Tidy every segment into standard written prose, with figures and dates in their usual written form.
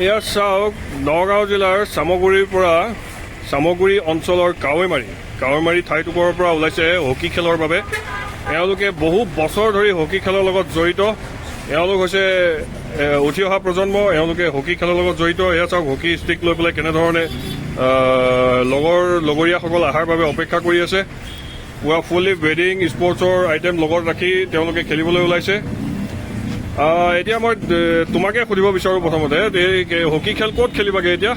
এয়া চাওক নগাঁও জিলাৰ চামগুৰি অঞ্চলৰ কাৱৈমাৰী ঠাইটুকুৰৰ পৰা ওলাইছে হকী খেলৰ বাবে। এওঁলোকে বহু বছৰ ধৰি হকী খেলৰ লগত জড়িত। এওঁলোক হৈছে উঠি অহা প্ৰজন্ম। এওঁলোকে হকী খেলৰ লগত জড়িত। এয়া চাওক হকী ষ্টিক লৈ পেলাই কেনেধৰণে লগৰীয়াসকল অহাৰ বাবে অপেক্ষা কৰি আছে। পুৰা ফুল্লি ৱেডিং স্পৰ্টছৰ আইটেম লগত ৰাখি তেওঁলোকে খেলিবলৈ ওলাইছে। এতিয়া মই তোমাকে সুধিব বিচাৰোঁ প্ৰথমতে, হকী খেল ক'ত খেলিবাগে এতিয়া?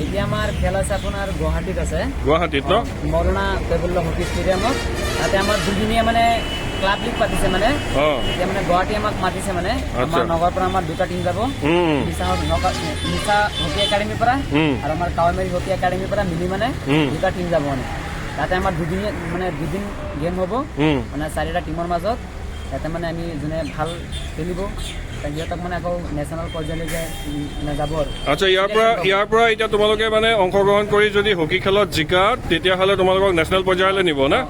এতিয়া আমাৰ খেল আছে আপোনাৰ গুৱাহাটীত আছে। গুৱাহাটীত ন? মৌলানা তৈবুল্লাহ হকী ষ্টেডিয়ামত। তাতে আমাৰ দুদিনীয়া মানে ক্লাব লীগ পাতিছে মানে। এতিয়া মানে গুৱাহাটী আমাক মাতিছে মানে। আমাৰ নগৰৰ পৰা আমাৰ দুটা টিম যাব, নিচা হকী একাডেমীৰ পৰা আৰু আমাৰ কাৱৈমাৰী হকী একাডেমীৰ পৰা মিলি মানে দুটা টিম যাব মানে। তাতে আমাৰ দুদিন গেম হ'ব মানে 4টা টিমৰ মাজত। তাতে মানে আমি যোনে ভাল খেলিব সিহঁতক মানে আকৌ নেশ্যনেল পৰ্যায়লৈকে যাব আৰু। আচ্ছা, ইয়াৰ পৰা এতিয়া তোমালোকে মানে অংশগ্ৰহণ কৰি যদি হকী খেলত জিকা তেতিয়াহ'লে তোমালোকক নেশ্যনেল পৰ্যায়লৈ নিব না?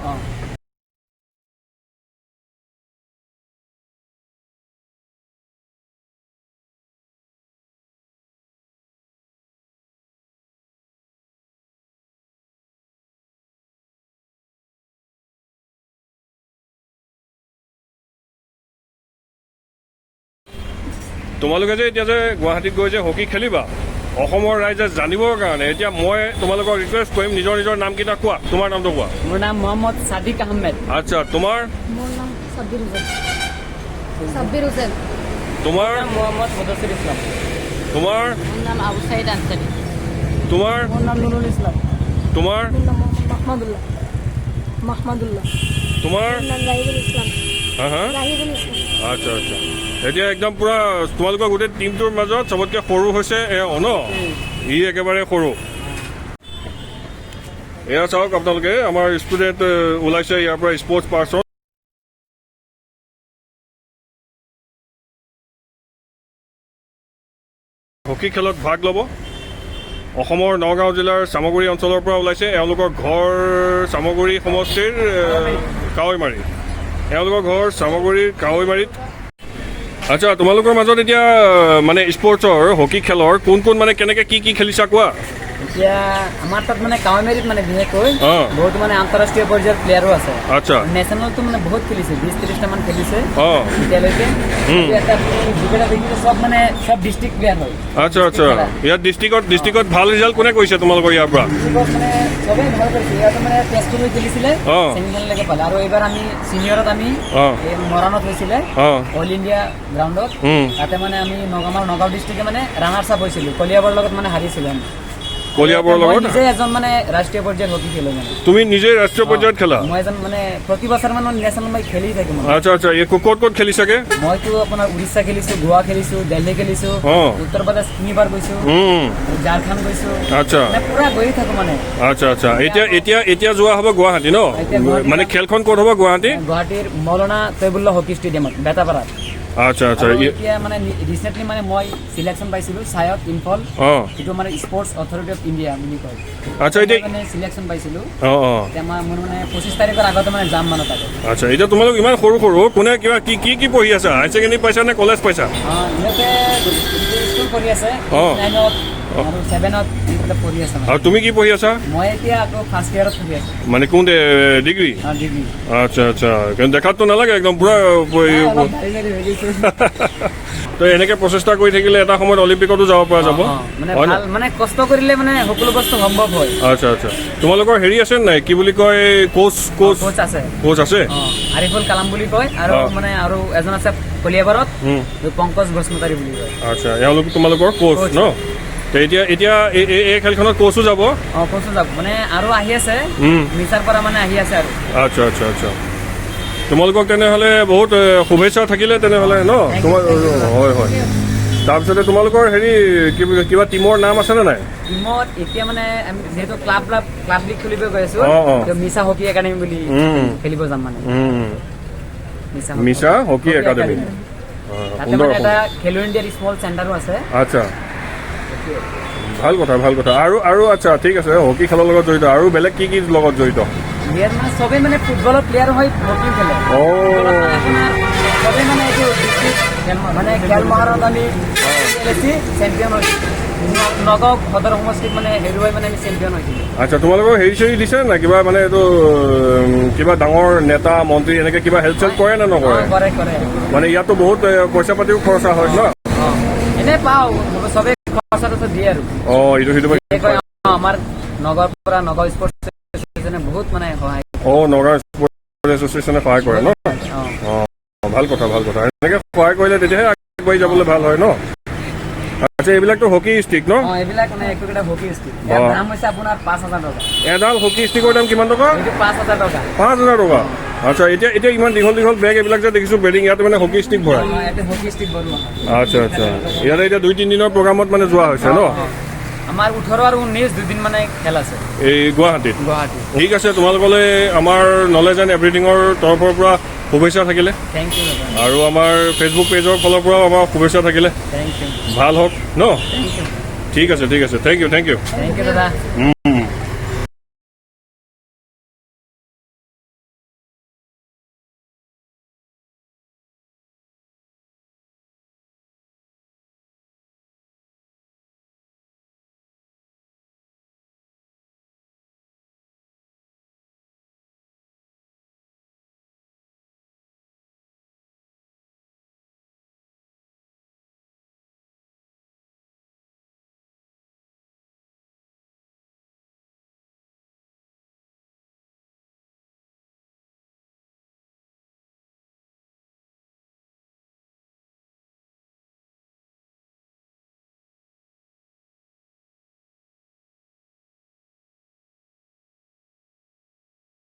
তোমালোকে যে এতিয়া যে গুৱাহাটীত গৈ যে হকী খেলিবা অসমৰ ৰাইজে জানিবৰ কাৰণে, এতিয়া মই তোমালোকক ৰিকুৱেষ্ট কৰিম নিজৰ নামকেইটা কোৱা। তোমাৰ নামটো কোৱা। মোৰ নাম মহম্মদ সাদিক আহমেদ। আচ্ছা, তোমাৰ? মোৰ নাম সাব্বিৰ হুছেইন। তোমাৰ? মহম্মদ মুদছিৰ ইছলাম। তোমাৰ? মোৰ নাম আবু সাইদ আনসাৰী। তোমাৰ? মোৰ নাম নুৰুল ইছলাম। তোমাৰ? মোৰ নাম মাহমুদুল্লাহ। তোমাৰ? মোৰ নাম ৰাহিবুল ইছলাম। ৰাহিবুল ইছলাম। আচ্ছা আচ্ছা, এতিয়া একদম পুৰা তোমালোকৰ গোটেই টিমটোৰ মাজত চবতকৈ সৰু হৈছে ন? ই একেবাৰে সৰু। এয়া চাওক আপোনালোকে, আমাৰ ষ্টুডেণ্ট ওলাইছে ইয়াৰ পৰা স্পৰ্টছ পাৰ্চন। হকী খেলত ভাগ ল'ব। অসমৰ নগাঁও জিলাৰ চামগুৰি অঞ্চলৰ পৰা ওলাইছে। এওঁলোকৰ ঘৰ চামগুৰি সমষ্টিৰ কাৱৈমাৰী। এওঁলোকৰ ঘৰ চামগুৰিৰ কাৱৈমাৰীত। আচ্ছা, তোমালোকৰ মাজত এতিয়া মানে স্পৰ্টছৰ হকী খেলৰ কোন মানে কেনেকৈ কি খেলিছা কোৱা? এতিয়া আমাৰ তাত মানে কাৱৈমাৰীত মানে বিশেষকৈ বহুত মানে আন্তঃৰাষ্ট্ৰীয় পৰ্যায়ৰ প্লেয়াৰো আছে। আচ্ছা, নেশ্যনেলটো মানে বহুত খেলিছে, 20-30টা মান খেলিছে এতিয়ালৈকে। চব ডিষ্ট্ৰিক্ট প্লেয়াৰ হয়। আচ্ছা আচ্ছা, ইয়াত ডিষ্ট্ৰিক্টত ভাল ৰিজাল্ট কোনে কৰিছে তোমালোকৰ ইয়াৰ পৰা? মানে চবেই ভাল কৰিছে। ইয়াতে মানে টেষ্ট কৰি খেলিছিলে, ছেমিফাইনেললৈকে পালে। আৰু এইবাৰ আমি চিনিয়ৰত আমি মৰাণত হৈছিলে অল ইণ্ডিয়া গ্ৰাউণ্ডত। তাতে মানে আমি নগাঁও ডিষ্ট্ৰিক্টে মানে ৰানাৰ্ছ আপ হৈছিলোঁ। কলিয়াবৰ লগত মানে হাৰিছিলোঁ আমি। কলিয়াবৰৰ লগত নিজে এজন মানে ৰাষ্ট্ৰীয় পৰ্যায়ত হকী খেলো মানে। তুমি নিজে ৰাষ্ট্ৰীয় পৰ্যায়ত খেলা? মই এজন মানে প্ৰতি বছৰ মানে নেশ্যনেল মই খেলি থাকো মানে। আচ্ছা আচ্ছা, ক'ত খেলিছাগে? মইতো আপোনাৰ উৰিষ্যা খেলিছো, গোৱা খেলিছো, দিল্লী খেলিছো, উত্তৰ প্ৰদেশ 3বাৰ গৈছো, ঝাৰখণ্ড গৈছো। আচ্ছা, পুৰা গৈ থাকো মানে। আচ্ছা আচ্ছা, এতিয়া যোৱা হ'ব গুৱাহাটী ন? মানে খেলখন ক'ত হ'ব? গুৱাহাটীৰ মৌলানা তৈবুল্লাহ হকী ষ্টেডিয়ামত, বেতাপাৰাত। আচ্ছা আচ্ছা, এতিয়া মানে ৰিচেণ্টলি মানে মই চিলেকশ্যন পাইছিলো চায়ত ইম্ফল। এইটো মানে স্পৰ্টছ অথৰিটি অফ ইণ্ডিয়া বুলি কয়। আচ্ছা, এতিয়া মানে চিলেকশ্যন পাইছিলো। এতিয়া মোৰ মানে 25 তাৰিখৰ আগতে মানে যাম মানে তাতে। আচ্ছা, এতিয়া তোমালোক ইমান সৰু কোনে কি পঢ়ি আছা? হায়াৰ ছেকেণ্ডেৰী পাইছা নে কলেজ পাইছা? ইহঁতে স্কুল পঢ়ি আছে, 9ত আৰু 7ত পঢ়ি আছে। আৰু তুমি কি পঢ়ি আছা? মই এতিয়া আকৌ ফাৰ্ষ্ট ইয়াৰত পঢ়ি আছো। মানে কোন ডিগ্ৰী? ডিগ্ৰী। আচ্ছা আচ্ছা, দেখাততো নালাগে একদম পুৰা। তো এনেকে প্ৰচেষ্টা কৰি থাকিলে এটা সময়ত অলিম্পিকতো যাব পৰা যাব। মানে কষ্ট কৰিলে মানে সকলো বস্তু সম্ভৱ হয়। আচ্ছা আচ্ছা, তোমালোকৰ হেৰি আছে নাই, কি বুলি কয়, কোচ আছে? আৰিফুল কালাম বুলি কয়। আৰু এজন আছে কলিয়াবৰত, পংকজ বসুমতাৰী বুলি কয়। আচ্ছা, এওঁলোক তোমালোকৰ কোচ ন? এতিয়া এই খেলখনত কোচো যাব? কোচো যাব মানে, আৰু আহি আছে নিচাৰ পৰা মানে আহি আছে আৰু। আচ্ছা আচ্ছা আচ্ছা, তোমালোকক তেনেহ'লে বহুত শুভেচ্ছা থাকিলে তেনেহ'লে ন? হয় হয়। তাৰপিছতে তোমালোকৰ হেৰি কিবা টিমৰ নাম আছেনে নাই? টিমত এতিয়া মানে আমি যিহেতু ক্লাব লীগ খেলিব গৈ আছো, মিছা হকী একাডেমি বুলি খেলিব যাম মানে। মিছা হকী একাডেমি, তাতে মানে এটা খেলো ইণ্ডিয়াৰ স্মল চেণ্টাৰো আছে। আচ্ছা, ভাল কথা। আৰু আচ্ছা, ঠিক আছে, হকী খেলৰ লগত জড়িত আৰু বেলেগ কি লগত জড়িত? ইয়াত মানে চবেই মানে ফুটবলৰ প্লেয়াৰ হৈ হকী খেলে চবেই মানে এইটো ডিষ্ট্ৰিক্ট মানে খেল মহাৰণত আমি বেছি চেম্পিয়ন হৈছোঁ নগাঁও সদৰ সমষ্টিত মানে হেৰুৱাই মানে আমি চেম্পিয়ন হৈছিলোঁ আচ্ছা তোমালোকৰ হেৰি চেৰি দিছে না কিবা মানে এইটো কিবা ডাঙৰ নেতা মন্ত্ৰী এনেকৈ কিবা হেল্প চেল্প কৰে নে নকৰে কৰে কৰে মানে ইয়াতো বহুত পইচা পাতিও খৰচা হয় ন এনেই পাওঁ চবেই খৰচাটো দিয়ে আৰু ইটো সিটো আমাৰ নগাঁৱৰ পৰা নগাঁও স্পৰ্টছ এছ'চিয়েশ্যনে বহুত মানে সহায় নগাঁও স্পৰ্টছ এছ'চিয়েশ্যনে সহায় কৰে ন ভাল কথা এনেকৈ সহায় কৰিলে তেতিয়াহে আগবাঢ়ি যাবলৈ ভাল হয় ন আচ্ছা এইবিলাকতো হকী ষ্টিক ন এইবিলাক মানে একোটা হকী ষ্টিক ইয়াৰ দাম হৈছে আপোনাৰ 5,000 টকা এডাল হকী ষ্টিকৰ দাম কিমান টকা এইটো 5,000 টকা 5,000 টকা আচ্ছা এতিয়া ইমান দীঘল বেগ এইবিলাক যে দেখিছোঁ বেডিং ইয়াতে মানে হকী ষ্টিক ভৰাই ইয়াতে হকী ষ্টিক বনোৱা আচ্ছা ইয়াতে এতিয়া 2-3 দিনৰ প্ৰগ্ৰামত মানে যোৱা হৈছে ন আমাৰ 18 আৰু 19 দুদিন মানে খেল আছে এই গুৱাহাটীত ঠিক আছে তোমালোকলৈ আমাৰ নলেজ এণ্ড এভৰিথিঙৰ তৰফৰ পৰা শুভেচ্ছা থাকিলে থেংক ইউ আৰু আমাৰ ফেচবুক পেজৰ ফালৰ পৰাও আমাৰ শুভেচ্ছা থাকিলে থেংক ইউ ভাল হওক ন ঠিক আছে থেংক ইউ দাদা